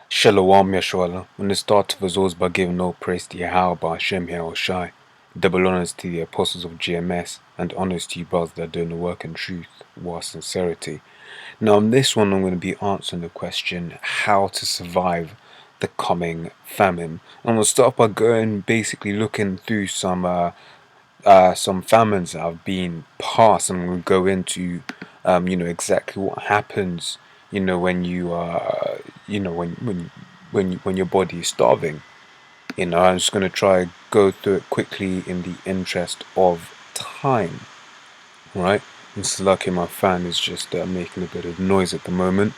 Shalom Yeshua, when the start of us by giving all praise to Yahweh Hashem Shai, double honors to the apostles of GMS, and honors to you brothers that are doing the work in truth, war, sincerity. Now on this one I'm going to be answering the question how to survive the coming famine. And we'll start by basically looking through some famines that have been past, and we'll go into exactly what happens when you when your body is starving. I'm just going to try go through it quickly in the interest of time, right? It's lucky my fan is just making a bit of noise at the moment.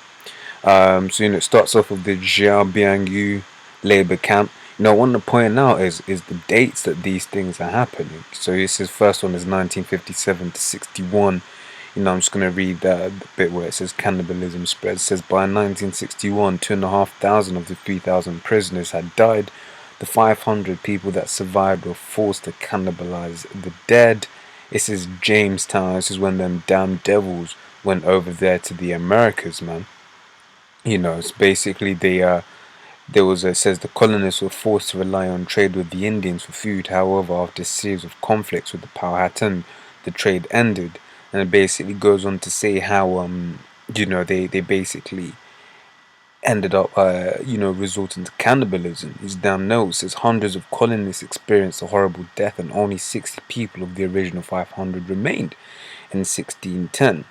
So it starts off with the GMSUKTruth labor camp. I want to point out is the dates that these things are happening. So this is first one is 1957 to 61. I'm just going to read the bit where it says cannibalism spread. It says by 1961, 2,500 of the 3,000 prisoners had died. The 500 people that survived were forced to cannibalize the dead. This is Jamestown. This is when them damn devils went over there to the Americas, man. It's basically it says the colonists were forced to rely on trade with the Indians for food. However, after a series of conflicts with the Powhatan, the trade ended. And it basically goes on to say how they basically ended up resorting to cannibalism. These damn notes says hundreds of colonists experienced a horrible death and only 60 people of the original 500 remained in 1610.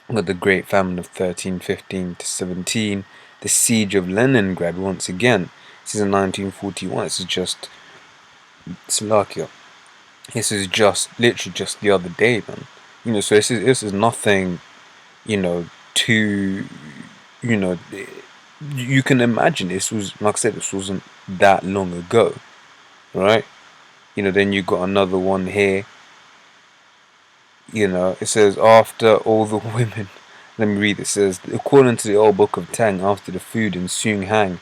But the Great Famine of 1315 to 17, the Siege of Leningrad once again. This is in 1941. This is just Slovakia. This is literally just the other day, man. So this is nothing, too, you can imagine this was, like I said, this wasn't that long ago, right? Then you got another one here. It says after all the women. Let me read. It says according to the old book of Tang, after the food in Su Hang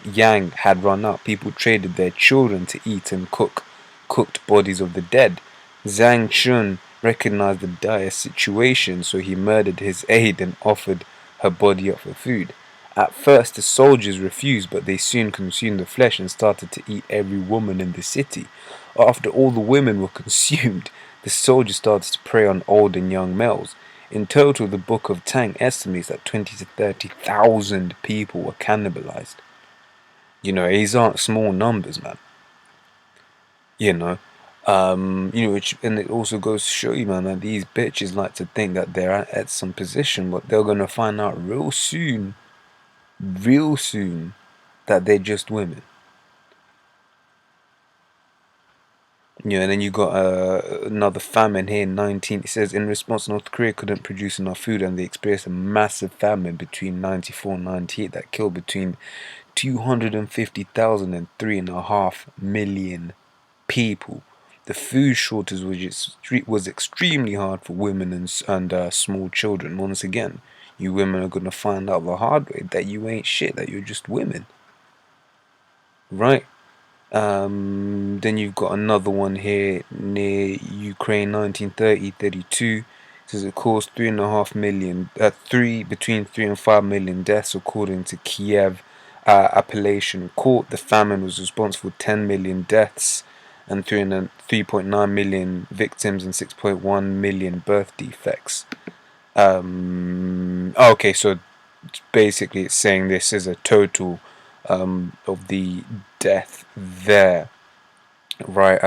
Yang had run out, people traded their children to eat and cooked bodies of the dead. Zhang Chun recognized the dire situation, so he murdered his aide and offered her body up for food. At first, the soldiers refused, but they soon consumed the flesh and started to eat every woman in the city. After all the women were consumed, the soldiers started to prey on old and young males. In total, the Book of Tang estimates that 20 to 30,000 people were cannibalized. These aren't small numbers, man. Which, and it also goes to show you, man, that these bitches like to think that they're at some position, but they're gonna find out real soon, that they're just women. And then you got another famine here in 19. It says in response, North Korea couldn't produce enough food, and they experienced a massive famine between 94 and 98 that killed between 250,000 and 3.5 million people. The food shortage was extremely hard for women and small children. Once again, you women are gonna find out the hard way that you ain't shit, that you're just women, right? Then you've got another one here near Ukraine, 1930-32. It says it caused 3.5 million, between 3 and 5 million deaths, according to Kiev Appellation Court. The famine was responsible for 10 million deaths and 3.9 million victims and 6.1 million birth defects. Okay, so basically it's saying this is a total of the death there, right?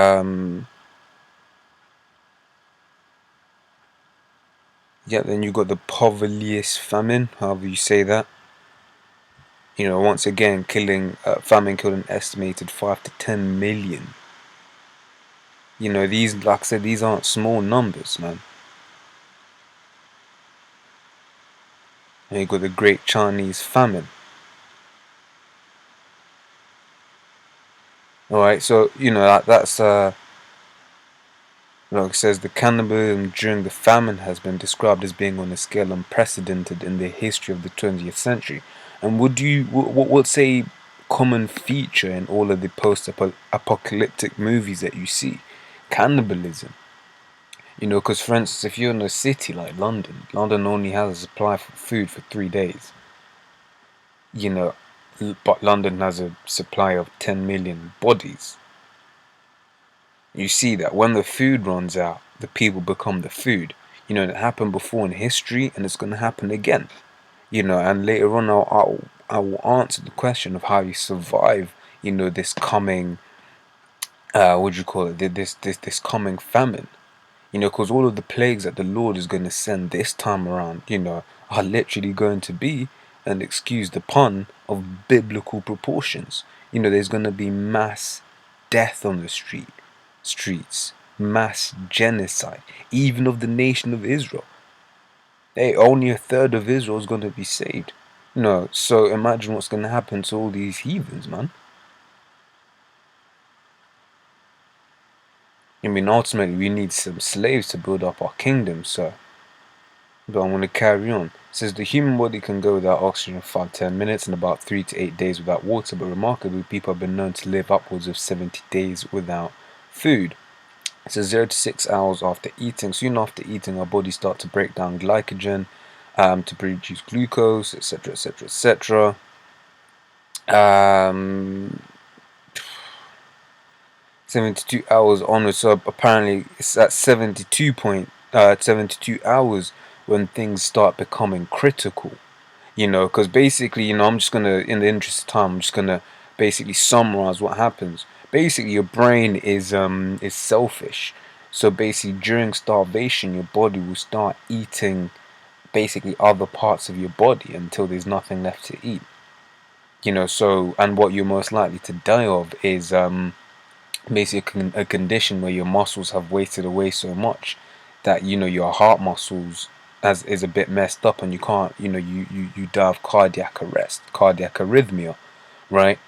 Yeah, then you got the Povilius famine, however you say that. Once again, famine killed an estimated 5 to 10 million. These, like I said, these aren't small numbers, man. And you got the Great Chinese Famine. Alright, so that's like it says, the cannibalism during the famine has been described as being on a scale unprecedented in the history of the 20th century. And what's a common feature in all of the post-apocalyptic movies that you see? Cannibalism. Because for instance, if you're in a city like London only has a supply for food for 3 days. but London has a supply of 10 million bodies. You see that when the food runs out, the people become the food. It happened before in history, and it's going to happen again. And later on, I will answer the question of how you survive. This coming, what do you call it? This coming famine. Because all of the plagues that the Lord is going to send this time around, are literally going to be, and excuse the pun, of biblical proportions. There's going to be mass death on the streets, mass genocide, even of the nation of Israel. Hey, only a third of Israel is going to be saved. So imagine what's going to happen to all these heathens, man. Ultimately, we need some slaves to build up our kingdom, so. But I'm going to carry on. It says the human body can go without oxygen for 5-10 minutes and about 3 to 8 days without water, but remarkably, people have been known to live upwards of 70 days without food. It says 0 to 6 hours after eating. Soon after eating, our bodies start to break down glycogen to produce glucose, etc., etc., etc. 72 hours onwards, so apparently it's at 72 hours when things start becoming critical. Because basically, I'm just gonna, in the interest of time, I'm just gonna basically summarize what happens. Basically, your brain is selfish. So basically, during starvation, your body will start eating basically other parts of your body until there's nothing left to eat. So, and what you're most likely to die of is basically a condition where your muscles have wasted away so much that your heart muscles is a bit messed up, and you can't, you die of cardiac arrest, cardiac arrhythmia, right?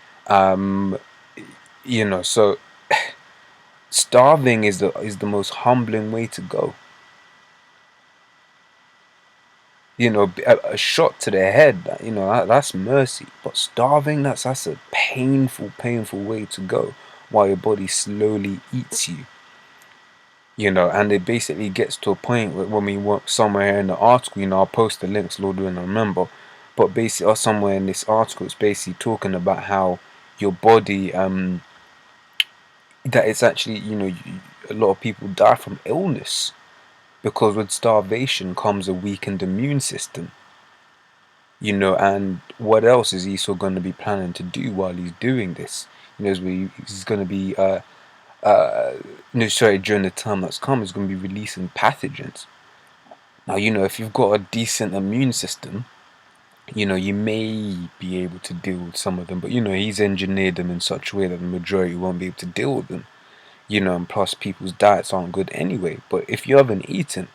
So starving is the most humbling way to go. A shot to the head, that's mercy, but starving, that's a painful way to go, while your body slowly eats you. And it basically gets to a point where, when we work somewhere in the article, I'll post the links, Lord willing, I remember, but basically, or somewhere in this article, it's basically talking about how your body, that it's actually, a lot of people die from illness because with starvation comes a weakened immune system. And what else is Esau going to be planning to do while he's doing this? He's going to be during the time that's come, is going to be releasing pathogens. Now, if you've got a decent immune system, you may be able to deal with some of them, but he's engineered them in such a way that the majority won't be able to deal with them. And plus people's diets aren't good anyway. But if you haven't eaten,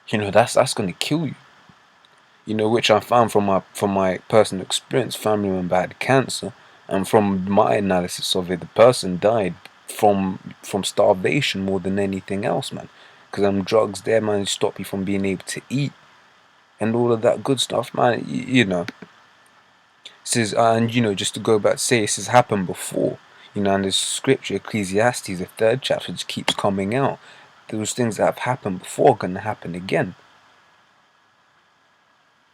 that's going to kill you. Which I found from my personal experience. Family member had cancer, and from my analysis of it, the person died from starvation more than anything else, man. Because drugs there, man, stop you from being able to eat and all of that good stuff, man. It says, and just to go back to say, this has happened before. And the scripture, Ecclesiastes, the 3rd chapter, just keeps coming out. Those things that have happened before are going to happen again.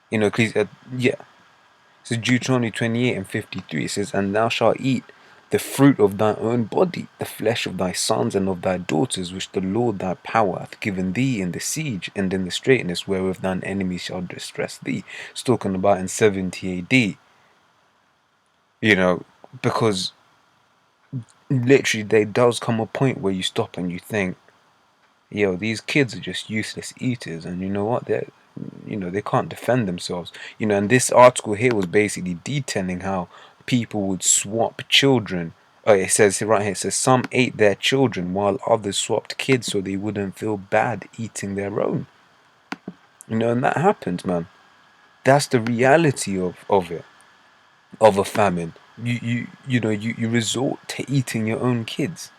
Yeah. So Deuteronomy 28:53, it says, and thou shalt eat the fruit of thy own body, the flesh of thy sons and of thy daughters, which the Lord thy power hath given thee in the siege and in the straitness wherewith thine enemies shall distress thee. It's talking about in 70 AD. Because literally there does come a point where you stop and you think, these kids are just useless eaters, and you know what, they can't defend themselves. And this article here was basically detailing how people would swap children. It says right here, it says some ate their children while others swapped kids so they wouldn't feel bad eating their own. And that happens, man. That's the reality of it, of a famine. You resort to eating your own kids.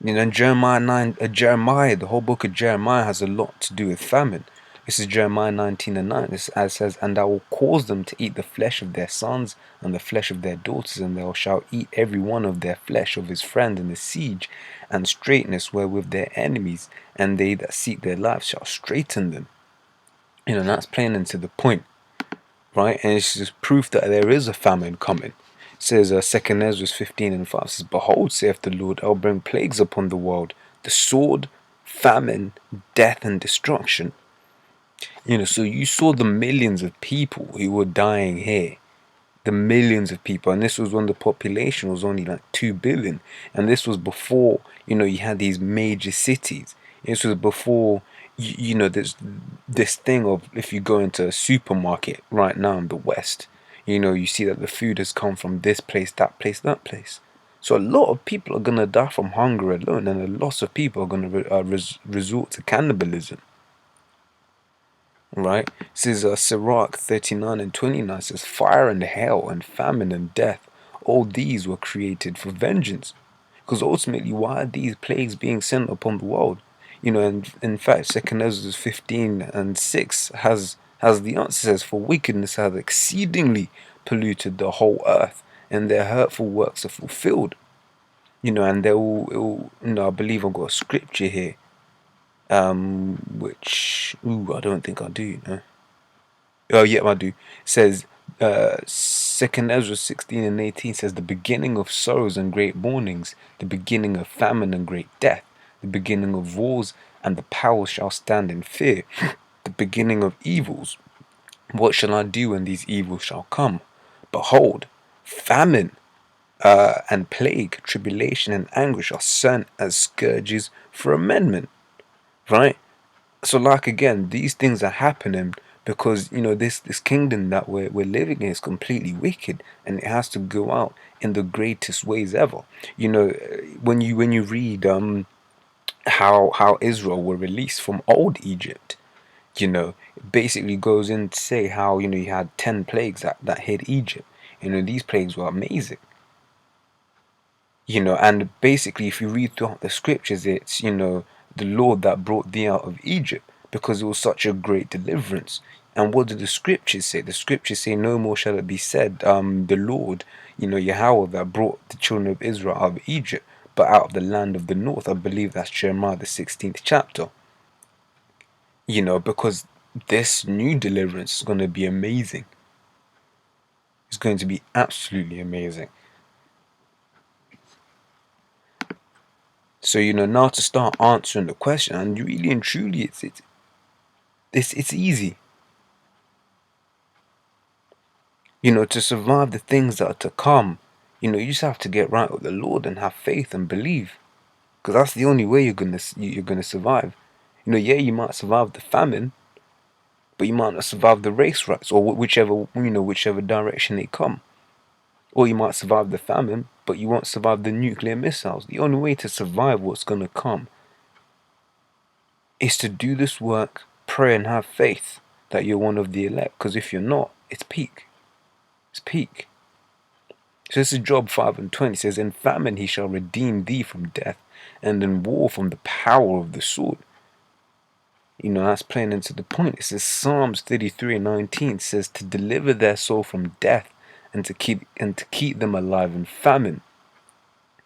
Jeremiah, the whole book of Jeremiah has a lot to do with famine. This is Jeremiah 19:9. This says, and I will cause them to eat the flesh of their sons and the flesh of their daughters, and they shall eat every one of their flesh of his friend in the siege and straitness wherewith their enemies, and they that seek their life shall straiten them. That's playing into the point. right? And it's just proof that there is a famine coming. It says 2 Ezra 15:5 says, "Behold, saith the Lord, I'll bring plagues upon the world, the sword, famine, death, and destruction." So you saw the millions of people who were dying here, the millions of people, and this was when the population was only like 2 billion, and this was before you had these major cities. This was before this thing of, if you go into a supermarket right now in the West, you see that the food has come from this place, that place, that place. So a lot of people are gonna die from hunger alone, and a lot of people are gonna resort to cannibalism. Right? It says Sirach 39:29 says, "Fire and hell and famine and death, all these were created for vengeance." Because ultimately, why are these plagues being sent upon the world? And in fact, 2 Ezra 15:6 has the answer. Says, "For wickedness hath exceedingly polluted the whole earth, and their hurtful works are fulfilled." And I believe I've got a scripture here, which I don't think I do. Oh yeah, I do. It says 2 Ezra 16:18 says, "The beginning of sorrows and great mournings, the beginning of famine and great death, the beginning of wars, and the powers shall stand in fear, the beginning of evils. What shall I do when these evils shall come? Behold, famine and plague, tribulation and anguish are sent as scourges for amendment." Right? So, like, again, these things are happening because this kingdom that we're living in is completely wicked, and it has to go out in the greatest ways ever. When you read how Israel were released from old Egypt, it basically goes in to say how you had 10 plagues that hit Egypt. These plagues were amazing. And basically, if you read throughout the scriptures, it's the Lord that brought thee out of Egypt, because it was such a great deliverance. And what do the scriptures say? The scriptures say, "No more shall it be said, the Lord, Yahweh, that brought the children of Israel out of Egypt, but out of the land of the north." I believe that's Jeremiah the 16th chapter. Because this new deliverance is going to be amazing. It's going to be absolutely amazing. So now to start answering the question, and really and truly, it's easy. To survive the things that are to come, you just have to get right with the Lord and have faith and believe, because that's the only way you're gonna survive. Yeah, you might survive the famine, but you might not survive the race riots, or whichever direction they come. Or you might survive the famine, but you won't survive the nuclear missiles. The only way to survive what's gonna come is to do this work, pray, and have faith that you're one of the elect. Because if you're not, it's peak. It's peak. So this is Job 5:20. It says, "In famine he shall redeem thee from death, and in war from the power of the sword." That's playing into the point. It says Psalms 33:19 says, "To deliver their soul from death, and to keep them alive in famine."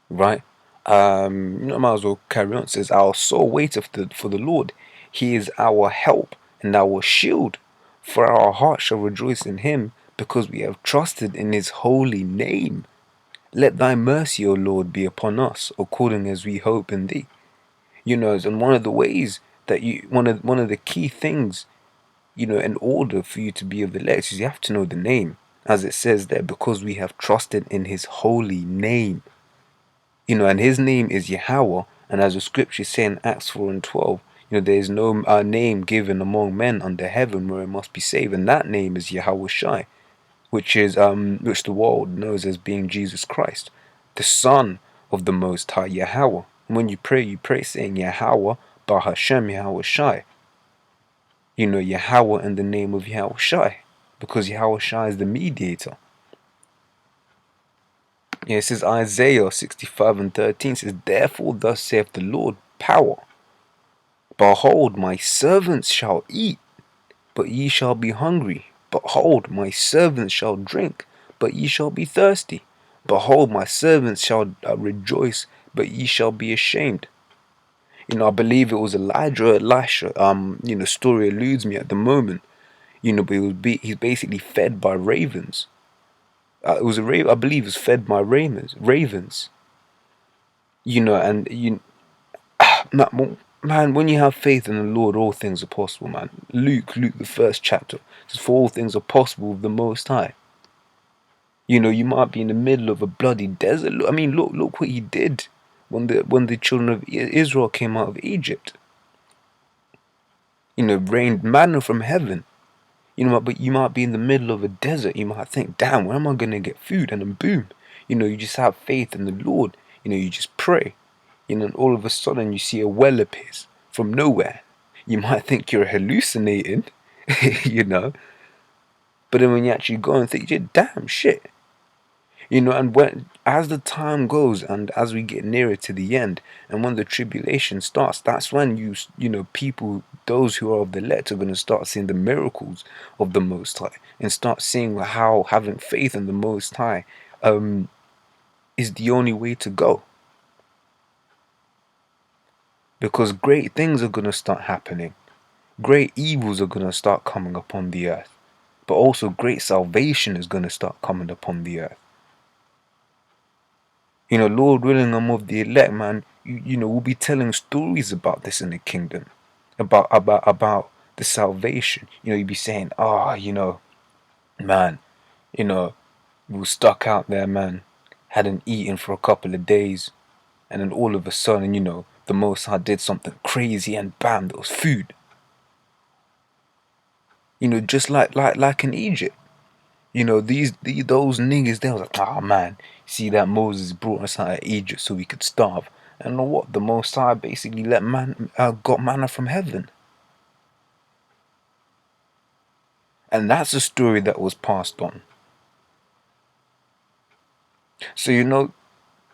Right? I might as well carry on. It says, "Our soul waiteth for the Lord. He is our help and our shield. For our heart shall rejoice in him, because we have trusted in his holy name. Let thy mercy, O Lord, be upon us, according as we hope in thee." And one of the ways that one of the key things, in order for you to be of the elect, is you have to know the name. As it says there, because we have trusted in his holy name. And his name is Yahweh, and as the scriptures say in Acts 4:12, there is no name given among men under heaven where it must be saved, and that name is Yahweh Shai, which the world knows as being Jesus Christ, the Son of the Most High Yahweh. And when you pray saying Yahweh, Bahashem Yahweh Shai. Yahweh in the name of Yahweh Shai, because Yahweh Shai is the mediator. Yeah, it says Isaiah 65:13 says, "Therefore thus saith the Lord power, behold, my servants shall eat, but ye shall be hungry. Behold, my servants shall drink, but ye shall be thirsty. Behold, my servants shall rejoice, but ye shall be ashamed." I believe it was Elijah or Elisha. Story eludes me at the moment. But he's basically fed by ravens. It was a raven, I believe, it was fed by ravens. And man, when you have faith in the Lord, all things are possible, man. Luke, the first chapter says, "For all things are possible with the Most High." You might be in the middle of a bloody desert. I mean, look what he did when the children of Israel came out of Egypt. Rained manna from heaven. But you might be in the middle of a desert. You might think, damn, where am I gonna get food? And then boom, you just have faith in the Lord. You just pray. And all of a sudden you see a well appears from nowhere. You might think you're hallucinating, but then when you actually go and think, you're damn shit. And as the time goes and as we get nearer to the end and when the tribulation starts, that's when people, those who are of the elect, are going to start seeing the miracles of the Most High and start seeing how having faith in the Most High is the only way to go. Because great things are going to start happening. Great evils are going to start coming upon the earth. But also great salvation is going to start coming upon the earth. Lord willing, I'm of the elect, man. We'll be telling stories about this in the kingdom, about the salvation. You'll be saying, man, we were stuck out there, man, hadn't eaten for a couple of days, and then all of a sudden, the Most High did something crazy, and bam, there was food. Just like in Egypt. Those niggas, they was like, oh man, see that Moses brought us out of Egypt so we could starve. And you know what? The Most High basically got manna from heaven. And that's a story that was passed on. So,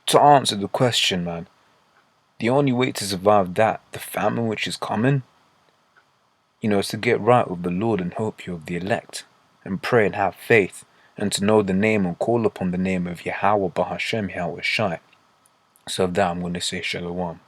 to answer the question, man, the only way to survive the famine which is coming, is to get right with the Lord and hope you're of the elect. And pray and have faith. And to know the name and call upon the name of Yahweh Bahashem Yahweh Shai. So of that, I'm going to say Shalom.